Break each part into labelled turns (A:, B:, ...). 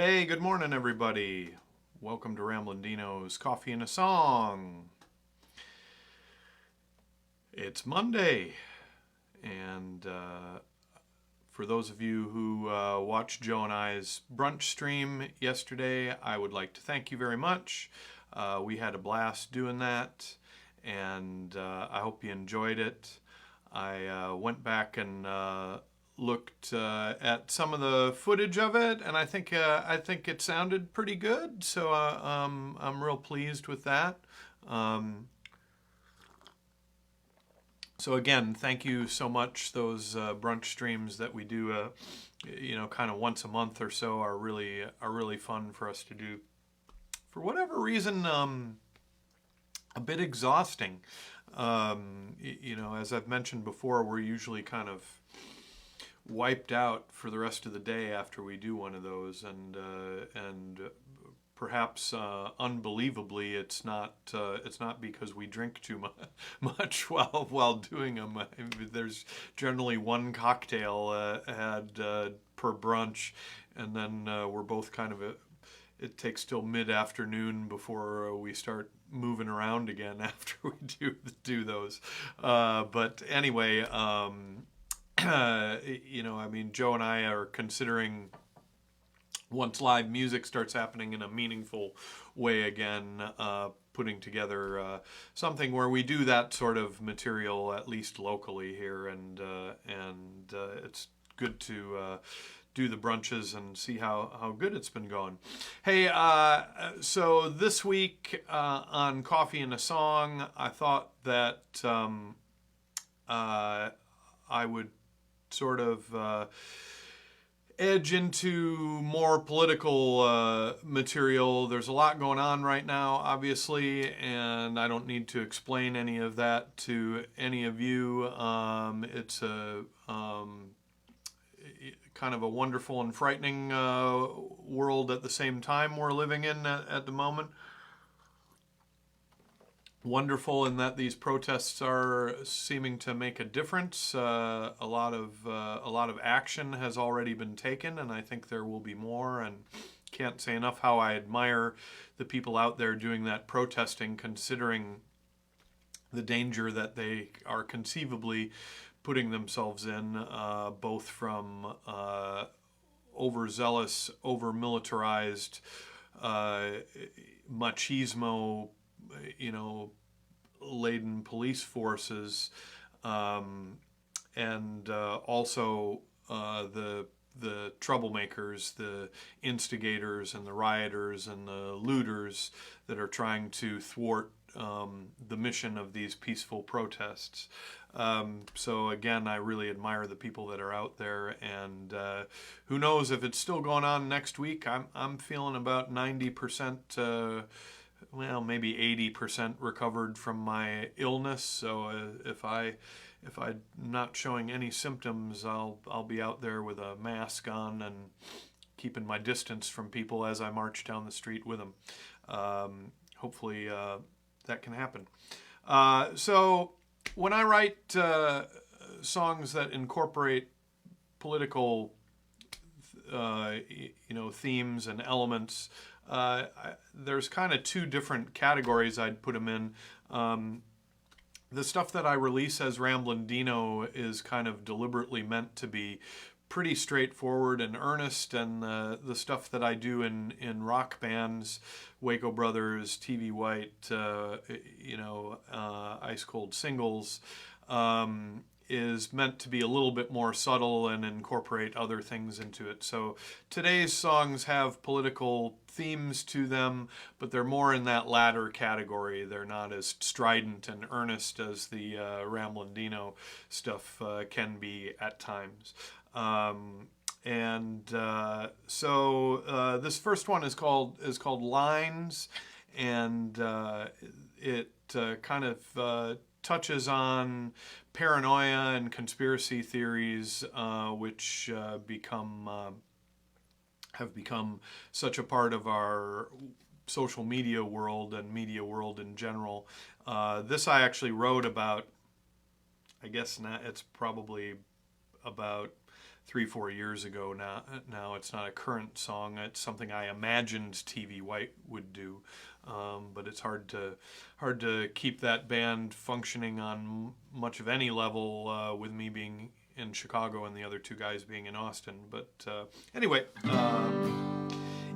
A: Hey, good morning, everybody. Welcome to Ramblin Deano's Coffee and a Song. It's Monday, and for those of you who watched Joe and I's brunch stream yesterday, I would like to thank you very much. We had a blast doing that, and I hope you enjoyed it. I went back and looked at some of the footage of it, and I think it sounded pretty good. So I'm real pleased with that. So again, thank you so much. Those brunch streams that we do, kind of once a month or so, are really fun for us to do. For whatever reason, a bit exhausting. As I've mentioned before, we're usually kind of wiped out for the rest of the day after we do one of those, and perhaps unbelievably, it's not because we drink too much while doing them. I mean, there's generally one cocktail had per brunch, and then we're both kind of it takes till mid-afternoon before we start moving around again after we do those. But anyway, Joe and I are considering, once live music starts happening in a meaningful way again, putting together something where we do that sort of material, at least locally here, and it's good to do the brunches and see how good it's been going. Hey, so this week on Coffee and a Song, I thought that I would sort of edge into more political material. There's a lot going on right now, obviously, and I don't need to explain any of that to any of you. It's a kind of a wonderful and frightening world at the same time we're living in at the moment. Wonderful in that these protests are seeming to make a difference. A lot of action has already been taken, and I think there will be more. And can't say enough how I admire the people out there doing that protesting, considering the danger that they are conceivably putting themselves in, both from overzealous, over-militarized machismo, laden police forces, and also the troublemakers, the instigators and the rioters and the looters that are trying to thwart the mission of these peaceful protests. So again, I really admire the people that are out there, and who knows if it's still going on next week. I'm feeling about 90%. Well, maybe 80% recovered from my illness. So if I'm not showing any symptoms, I'll be out there with a mask on and keeping my distance from people as I march down the street with them. Hopefully that can happen. So when I write songs that incorporate political themes and elements, there's kind of two different categories I'd put them in. The stuff that I release as Ramblin Deano is kind of deliberately meant to be pretty straightforward and earnest, and the stuff that I do in rock bands, Waco Brothers, TV White, Ice Cold Singles, is meant to be a little bit more subtle and incorporate other things into it. So today's songs have political themes to them, but they're more in that latter category. They're not as strident and earnest as the Ramblin Deano stuff can be at times. So this first one is called Lines, and it kind of touches on paranoia and conspiracy theories, which have become such a part of our social media world and media world in general. This I actually wrote about, I guess now it's probably about 3-4 years ago now. Now it's not a current song. It's something I imagined TV White would do, but it's hard to keep that band functioning on much of any level with me being in Chicago and the other two guys being in Austin. But anyway,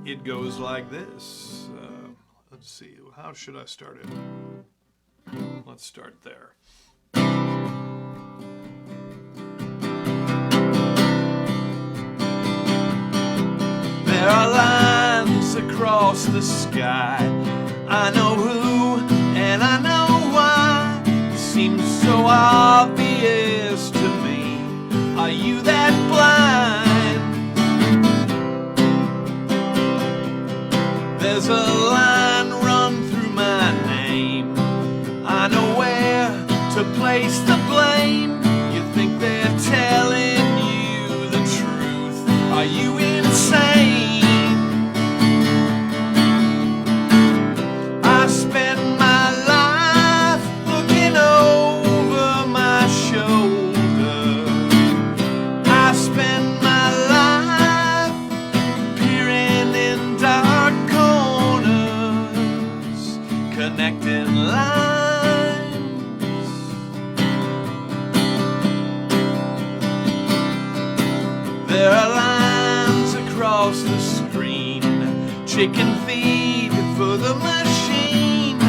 A: it goes like this. Let's see, how should I start it? Let's start there. There are lines across the sky. I know who and I know why. It seems so obvious to me. Are you that blind? There's a line run through my name. I know where to place the blame. You think they're telling you the truth. Are you insane? I spend my life looking over my shoulder. I spend my life peering in dark corners, connecting lines. There are lines across the screen, chicken feed for the machine,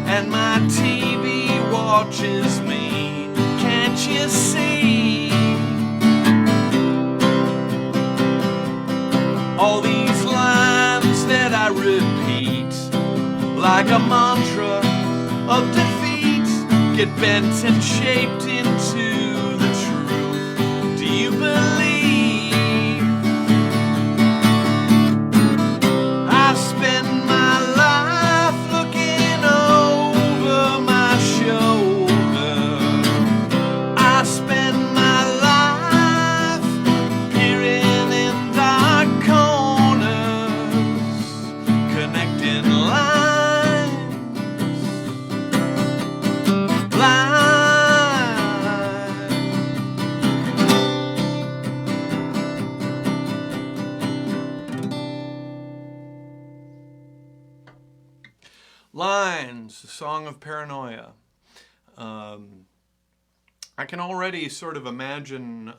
A: and my TV watches me. Can't you see? All these lines that I repeat, like a mantra of defeat, get bent and shaped into the truth. Do you believe? I spend my life looking over my shoulder. I spend my life peering in dark corners, connecting lines. Lines, a song of paranoia. I can already sort of imagine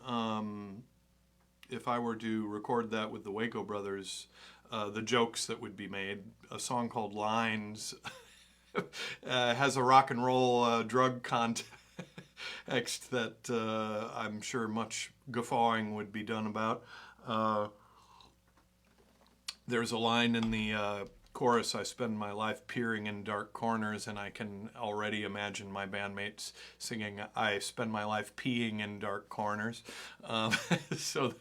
A: if I were to record that with the Waco Brothers, the jokes that would be made. A song called Lines has a rock and roll drug context that I'm sure much guffawing would be done about. There's a line in the chorus, I spend my life peering in dark corners, and I can already imagine my bandmates singing, I spend my life peeing in dark corners. So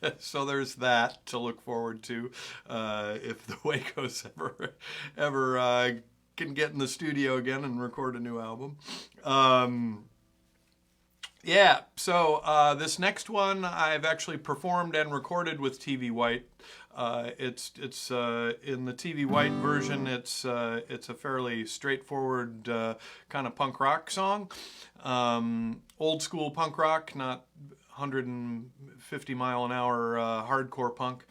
A: there's that to look forward to if the Wacos ever can get in the studio again and record a new album. Yeah, so this next one I've actually performed and recorded with TV White. It's in the TV White version. It's a fairly straightforward kind of punk rock song, old school punk rock, not 150 mile an hour hardcore punk,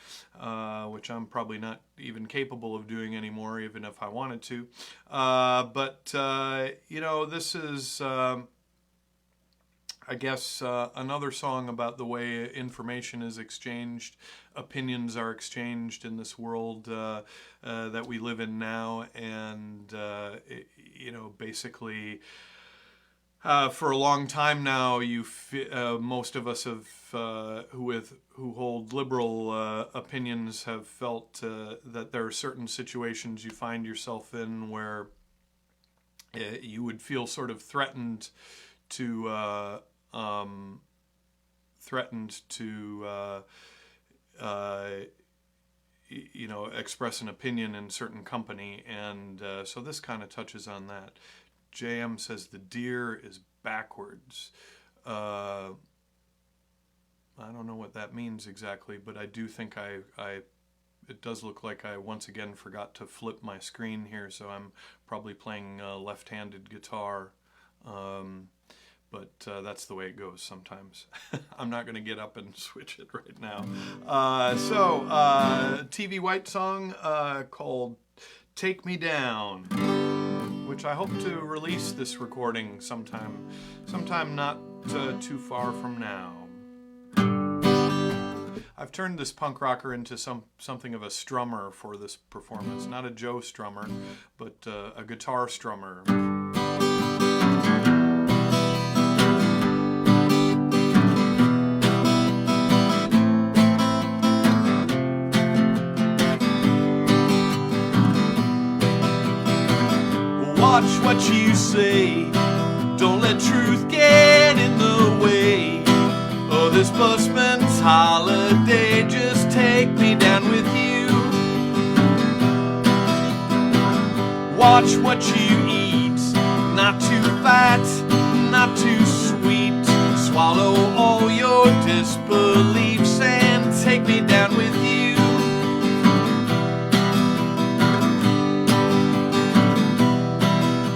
A: which I'm probably not even capable of doing anymore, even if I wanted to. But you know, this is. I guess another song about the way information is exchanged, opinions are exchanged in this world that we live in now, and you know, basically, for a long time now, most of us have who hold liberal opinions have felt that there are certain situations you find yourself in where you would feel sort of threatened to you know, express an opinion in certain company, and so this kind of touches on that. JM says the deer is backwards. I don't know what that means exactly, but I do think it does look like I once again forgot to flip my screen here, so I'm probably playing left-handed guitar. but that's the way it goes sometimes. I'm not going to get up and switch it right now. TV White song called Take Me Down, which I hope to release this recording sometime not too far from now. I've turned this punk rocker into something of a strummer for this performance. Not a Joe strummer, but a guitar strummer. Watch what you say, don't let truth get in the way. Oh, this busman's holiday, just take me down with you. Watch what you eat, not too fat, not too sweet. Swallow all your disbeliefs and take me down with you.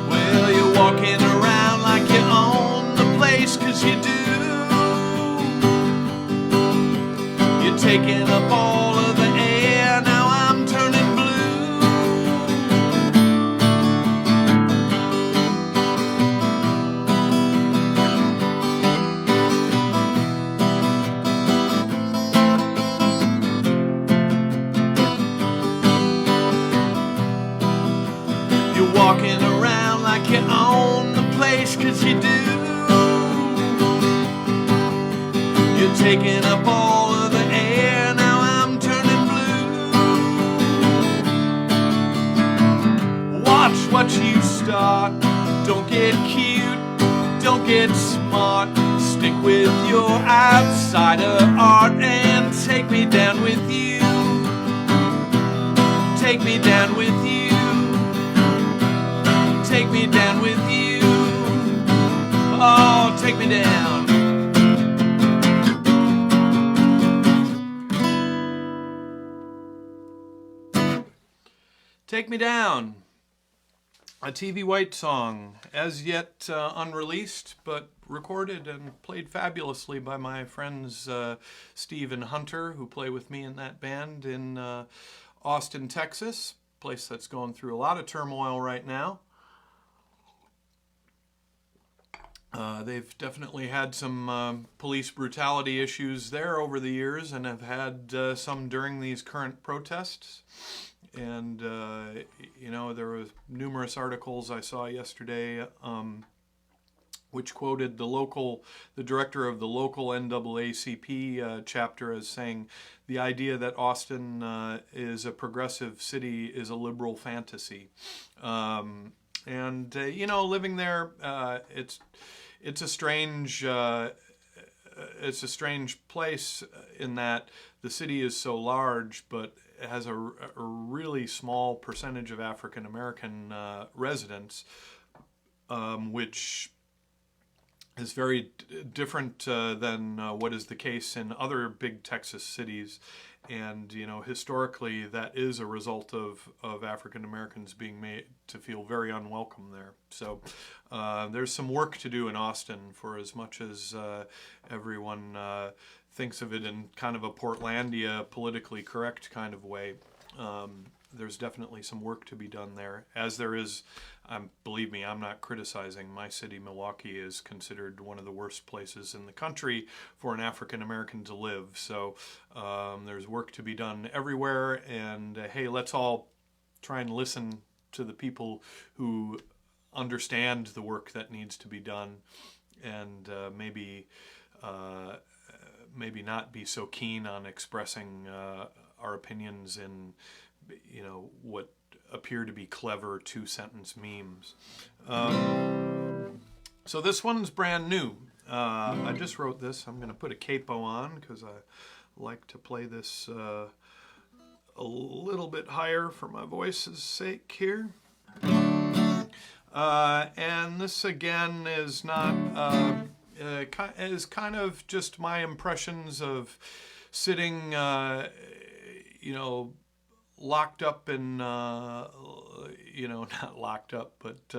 A: Well, you're walking around like you own the place, 'cause you do. You're taking up all of the air, now I'm turning blue. You're walking around like you own the place, 'cause you do. You're taking up all of the air, now I'm turning blue. Watch what you start, don't get cute, don't get smart. Stick with your outsider art and take me down with you. Take me down with you. Take me down with you. Oh, take me down. Take Me Down, a TV White song, as yet unreleased, but recorded and played fabulously by my friends Steve and Hunter, who play with me in that band in Austin, Texas, a place that's going through a lot of turmoil right now. They've definitely had some police brutality issues there over the years, and have had some during these current protests. And, there were numerous articles I saw yesterday which quoted the director of the local NAACP chapter as saying, the idea that Austin is a progressive city is a liberal fantasy. Living there, it's a strange place in that the city is so large, but it has a really small percentage of African American residents, which is very different than what is the case in other big Texas cities. And, historically, that is a result of African Americans being made to feel very unwelcome there. So there's some work to do in Austin, for as much as everyone thinks of it in kind of a Portlandia, politically correct kind of way. There's definitely some work to be done there, as there is. Believe me, I'm not criticizing. My city, Milwaukee, is considered one of the worst places in the country for an African American to live. So there's work to be done everywhere. And hey, let's all try and listen to the people who understand the work that needs to be done, and maybe not be so keen on expressing our opinions in, what appear to be clever two-sentence memes. So this one's brand new. I just wrote this. I'm going to put a capo on because I like to play this a little bit higher for my voice's sake here. And this again is not is kind of just my impressions of sitting, locked up in, not locked up, but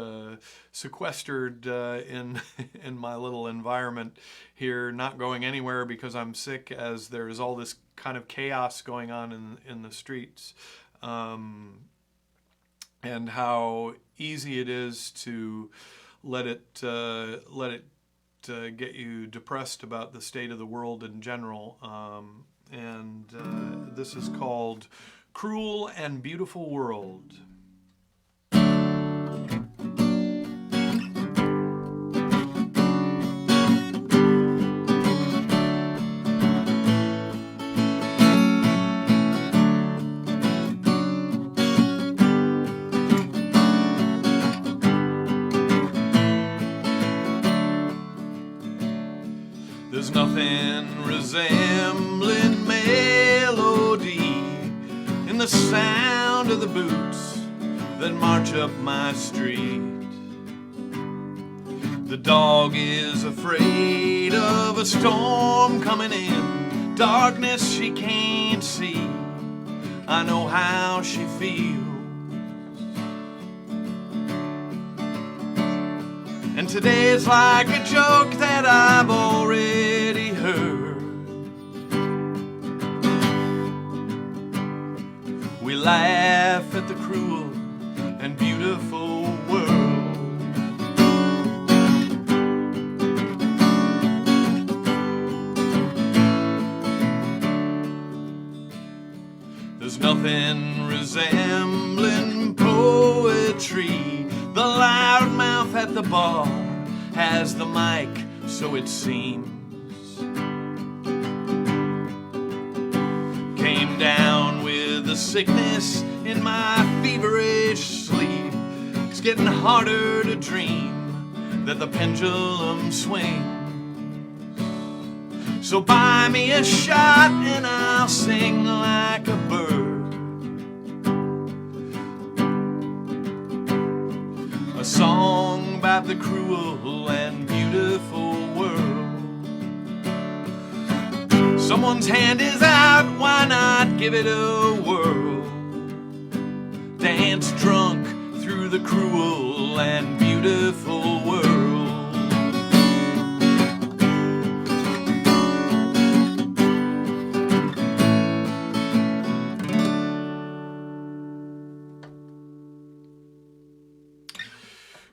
A: sequestered in in my little environment here, not going anywhere because I'm sick, as there's all this kind of chaos going on in the streets, and how easy it is to let it get you depressed about the state of the world in general. And this is called Cruel and Beautiful World. There's nothing resembling melody in the sound of the boots that march up my street. The dog is afraid of a storm coming in, darkness she can't see. I know how she feels. And today's like a joke that I've already heard. We laugh at the cruel and beautiful world. There's nothing resembling poetry. The loudmouth at the bar has the mic, so it seems. Came down with a sickness in my feverish sleep. It's getting harder to dream that the pendulum swings. So buy me a shot and I'll sing like a bird. A song about the cruel and beautiful world. Someone's hand is out, why not give it a whirl? Dance drunk through the cruel and beautiful world.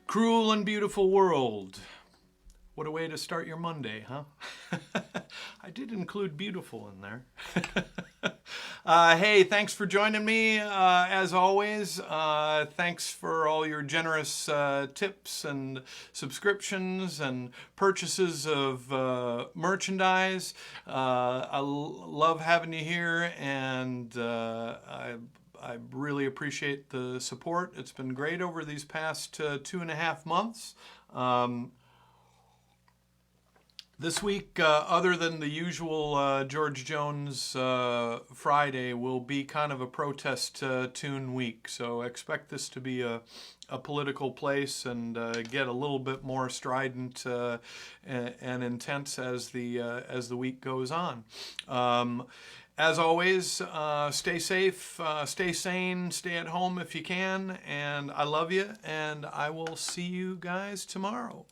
A: Cruel and Beautiful World. What a way to start your Monday, huh? I did include beautiful in there. Hey, thanks for joining me, as always. Thanks for all your generous tips and subscriptions and purchases of merchandise. I love having you here, and I really appreciate the support. It's been great over these past 2.5 months. This week, other than the usual George Jones Friday, will be kind of a protest tune week. So expect this to be a political place and get a little bit more strident and intense as the week goes on. As always, stay safe, stay sane, stay at home if you can, and I love you, and I will see you guys tomorrow.